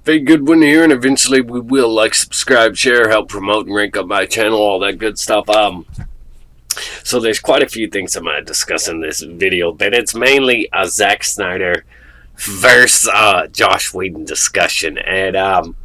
Big good one here, and eventually we will like, subscribe, share, help promote, and rank up my channel, all that good stuff. So there's quite a few things I'm going to discuss in this video, but it's mainly a Zack Snyder versus Josh Whedon discussion, and I'm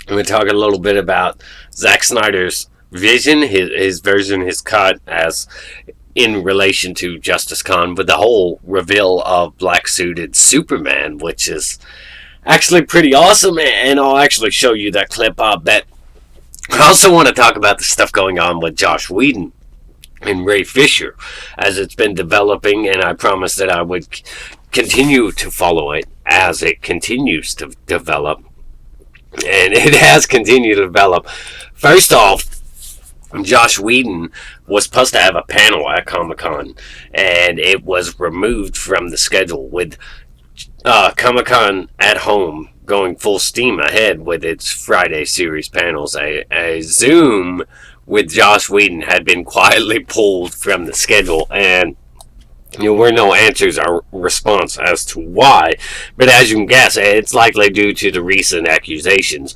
going to talk a little bit about Zack Snyder's vision, his version, his cut, as in relation to Justice Con, with the whole reveal of black-suited Superman, which is actually pretty awesome, and I'll actually show you that clip. But I also want to talk about the stuff going on with Josh Whedon and Ray Fisher as it's been developing, and I promised that I would continue to follow it as it continues to develop, and it has continued to develop. First off, Josh Whedon was supposed to have a panel at Comic-Con, and it was removed from the schedule, with Comic-Con at home going full steam ahead with its Friday series panels. A Zoom with Josh Whedon had been quietly pulled from the schedule, and there were no answers or response as to why. But as you can guess, it's likely due to the recent accusations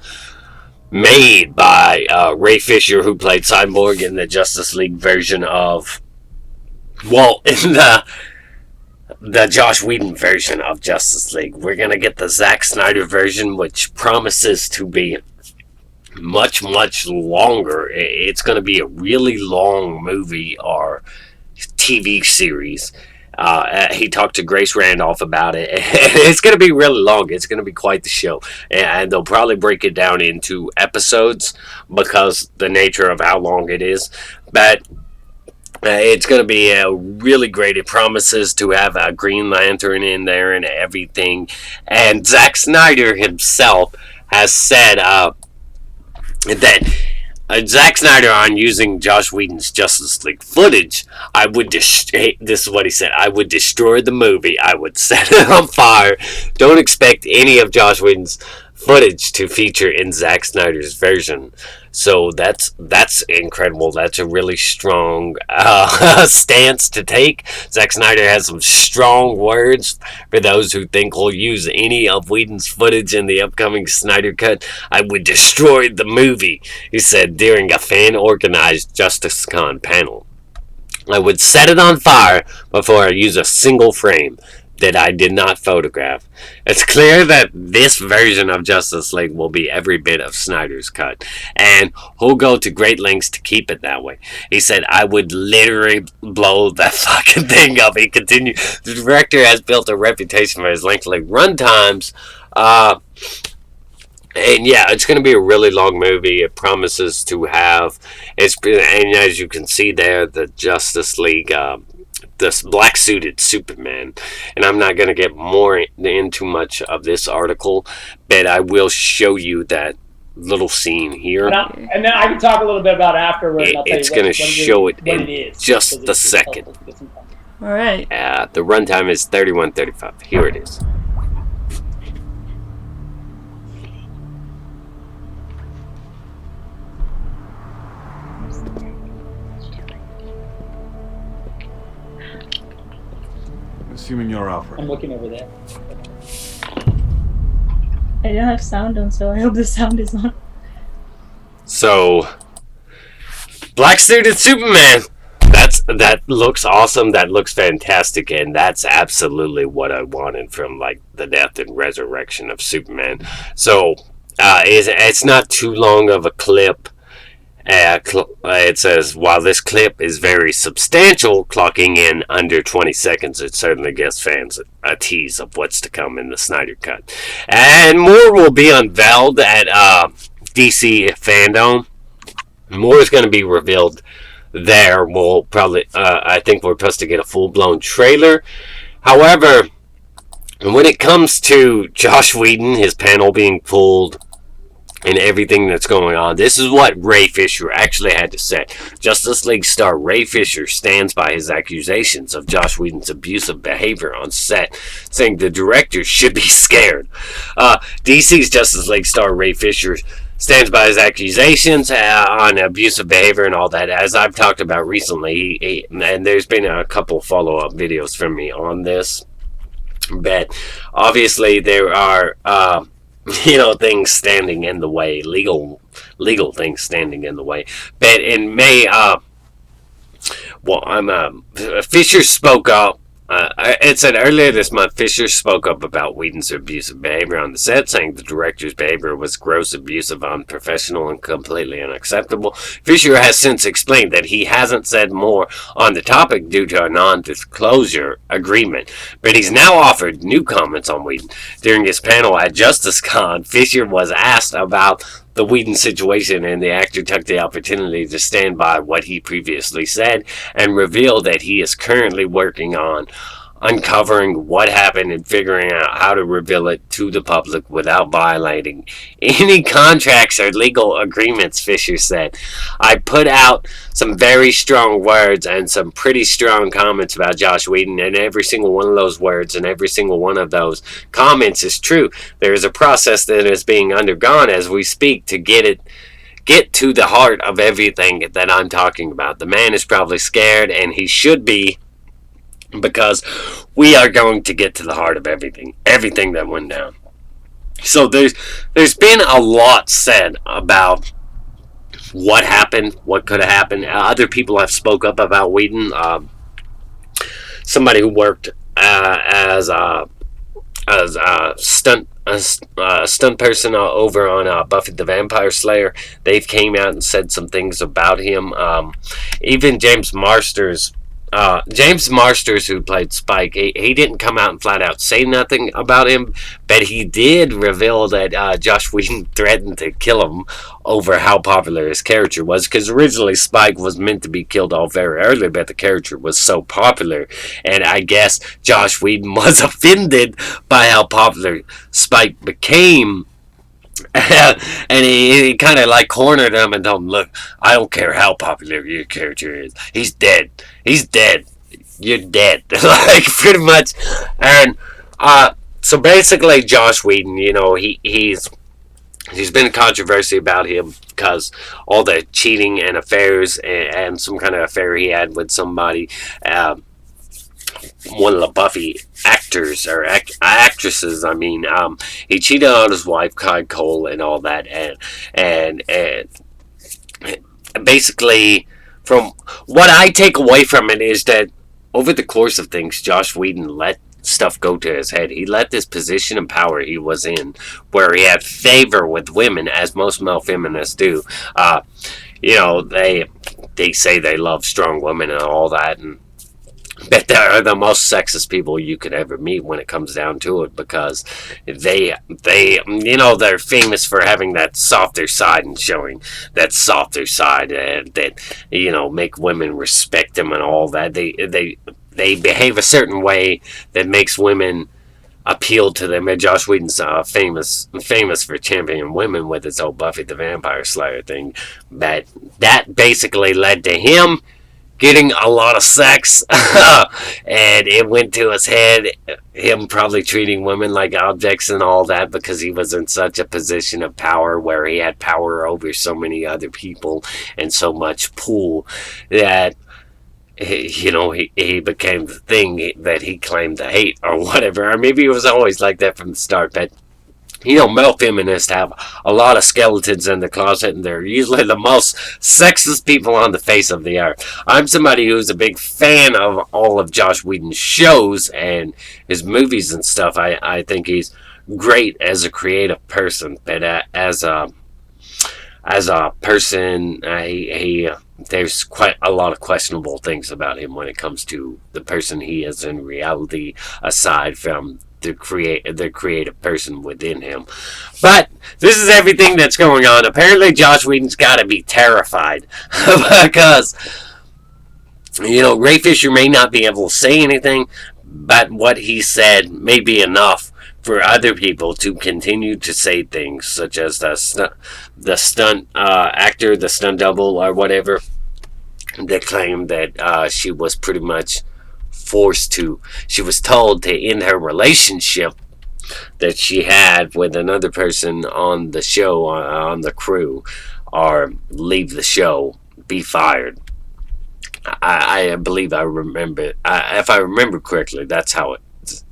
made by Ray Fisher, who played Cyborg in the Justice League version of, well, in the Josh Whedon version of Justice League. We're going to get the Zack Snyder version, which promises to be much, much longer. It's going to be a really long movie or TV series. He talked to Grace Randolph about it. It's going to be really long. It's going to be quite the show. And they'll probably break it down into episodes because the nature of how long it is. But it's going to be really great. It promises to have a Green Lantern in there and everything. And Zack Snyder himself has said that Zack Snyder, on using Josh Whedon's Justice League footage, this is what he said: I would destroy the movie. I would set it on fire. Don't expect any of Josh Whedon's footage to feature in Zack Snyder's version. So that's incredible. That's a really strong stance to take. Zack Snyder has some strong words for those who think he'll use any of Whedon's footage in the upcoming Snyder Cut. I would destroy the movie, he said during a fan-organized Justice Con panel. I would set it on fire before I use a single frame that I did not photograph. It's clear that this version of Justice League will be every bit of Snyder's cut, and he'll go to great lengths to keep it that way. He said, I would literally blow that fucking thing up. He continued, the director has built a reputation for his lengthy runtimes, and yeah, it's going to be a really long movie. It promises to have, and as you can see there, the Justice League, this black-suited Superman. And I'm not going to get more into much of this article, but I will show you that little scene here. And then I can talk a little bit about afterwards. It's going to show it in just a second. All right. The runtime is 31:35. Here it is. Assuming you're Alfred. I'm looking over there. I don't have sound on, so I hope the sound is on. So, black-suited Superman. That looks awesome. That looks fantastic, and that's absolutely what I wanted from like the death and resurrection of Superman. So, it's not too long of a clip. It says, while this clip is very substantial, clocking in under 20 seconds, it certainly gives fans a tease of what's to come in the Snyder Cut. And more will be unveiled at DC Fandome. More is going to be revealed there. We'll probably, I think we're supposed to get a full-blown trailer. However, when it comes to Josh Whedon, his panel being pulled, and everything that's going on, this is what Ray Fisher actually had to say. Justice League star Ray Fisher stands by his accusations of Josh Whedon's abusive behavior on set, saying the director should be scared. DC's Justice League star Ray Fisher stands by his accusations on abusive behavior and all that, as I've talked about recently, and there's been a couple follow-up videos from me on this. But obviously there are things standing in the way, legal things standing in the way. But in May, Fisher spoke up. It said earlier this month, Fisher spoke up about Whedon's abusive behavior on the set, saying the director's behavior was gross, abusive, unprofessional, and completely unacceptable. Fisher has since explained that he hasn't said more on the topic due to a non-disclosure agreement, but he's now offered new comments on Whedon. During his panel at JusticeCon, Fisher was asked about the Whedon situation, and the actor took the opportunity to stand by what he previously said and revealed that he is currently working on uncovering what happened and figuring out how to reveal it to the public without violating any contracts or legal agreements, Fisher said. I put out some very strong words and some pretty strong comments about Josh Whedon, and every single one of those words and every single one of those comments is true. There is a process that is being undergone as we speak to get to the heart of everything that I'm talking about. The man is probably scared, and he should be, because we are going to get to the heart of everything that went down. So there's been a lot said about what happened, what could have happened. Other people have spoke up about Whedon. Somebody who worked as a stunt person over on Buffy the Vampire Slayer, they've came out and said some things about him. Even James Marsters, who played Spike, he didn't come out and flat out say nothing about him, but he did reveal that Josh Whedon threatened to kill him over how popular his character was, because originally Spike was meant to be killed off very early, but the character was so popular, and I guess Josh Whedon was offended by how popular Spike became. And he kind of like cornered him and told him, look, I don't care how popular your character is. He's dead. He's dead. You're dead. Like, pretty much. And so basically Josh Whedon, he's been a controversy about him because all the cheating and affairs and some kind of affair he had with somebody. One of the Buffy actors or actresses. He cheated on his wife, Kai Cole, and all that, and basically, from what I take away from it is that over the course of things, Josh Whedon let stuff go to his head. He let this position of power he was in, where he had favor with women, as most male feminists do. They say they love strong women and all that, but they're the most sexist people you could ever meet when it comes down to it, because they're famous for having that softer side and showing that softer side that make women respect them and all that. They behave a certain way that makes women appeal to them. And Josh Whedon's famous for championing women with his whole Buffy the Vampire Slayer thing. But that basically led to him getting a lot of sex, and it went to his head, him probably treating women like objects and all that, because he was in such a position of power where he had power over so many other people and so much pull that he became the thing that he claimed to hate or whatever. Or maybe it was always like that from the start, but male feminists have a lot of skeletons in the closet, and they're usually the most sexist people on the face of the earth. I'm somebody who's a big fan of all of Josh Whedon's shows and his movies and stuff. I think he's great as a creative person, but as a person, there's quite a lot of questionable things about him when it comes to the person he is in reality, aside from the creative person within him. But this is everything that's going on. Apparently Josh Whedon's got to be terrified because Ray Fisher may not be able to say anything, but what he said may be enough for other people to continue to say things, such as the stunt actor, the stunt double or whatever, that claimed that she was pretty much she was told to end her relationship that she had with another person on the show, on the crew, or leave the show, be fired. I believe I remember, if I remember correctly, that's how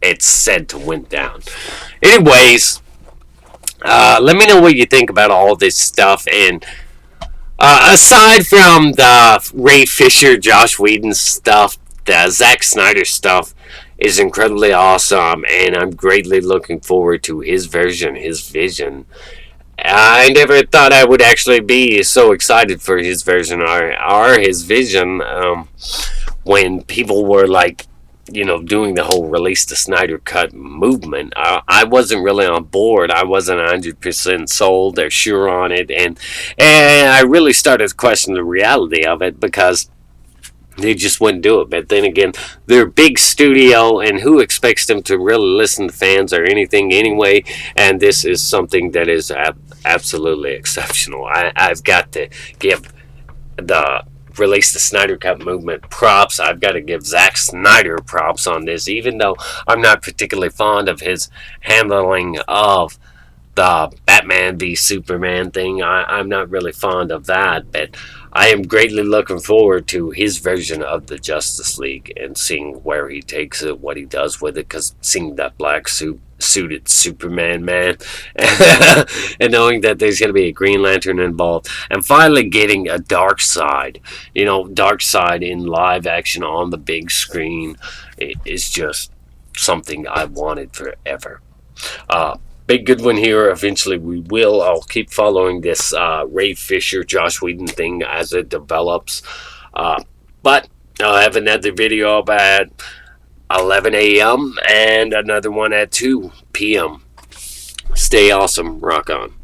it's said to went down. Anyways, Let me know what you think about all this stuff. And aside from the Ray Fisher, Josh Whedon stuff, the Zack Snyder stuff is incredibly awesome, and I'm greatly looking forward to his version, his vision. I never thought I would actually be so excited for his version or his vision when people were like, doing the whole release the Snyder Cut movement. I wasn't really on board. I wasn't 100% sold or sure on it, and I really started to question the reality of it because they just wouldn't do it. But then again, they're a big studio, and who expects them to really listen to fans or anything anyway? And this is something that is absolutely exceptional. I've got to give the release the Snyder Cut movement props. I've got to give Zack Snyder props on this, even though I'm not particularly fond of his handling of the Batman v Superman thing. I'm not really fond of that, but I am greatly looking forward to his version of the Justice League and seeing where he takes it, what he does with it, because seeing that black suited Superman man and knowing that there's going to be a Green Lantern involved, and finally getting a Darkseid, Darkseid in live action on the big screen is just something I wanted forever. Big good one here. Eventually I'll keep following this Ray Fisher, Josh Whedon thing as it develops. But I'll have another video up at 11 a.m. and another one at 2 p.m. Stay awesome. Rock on.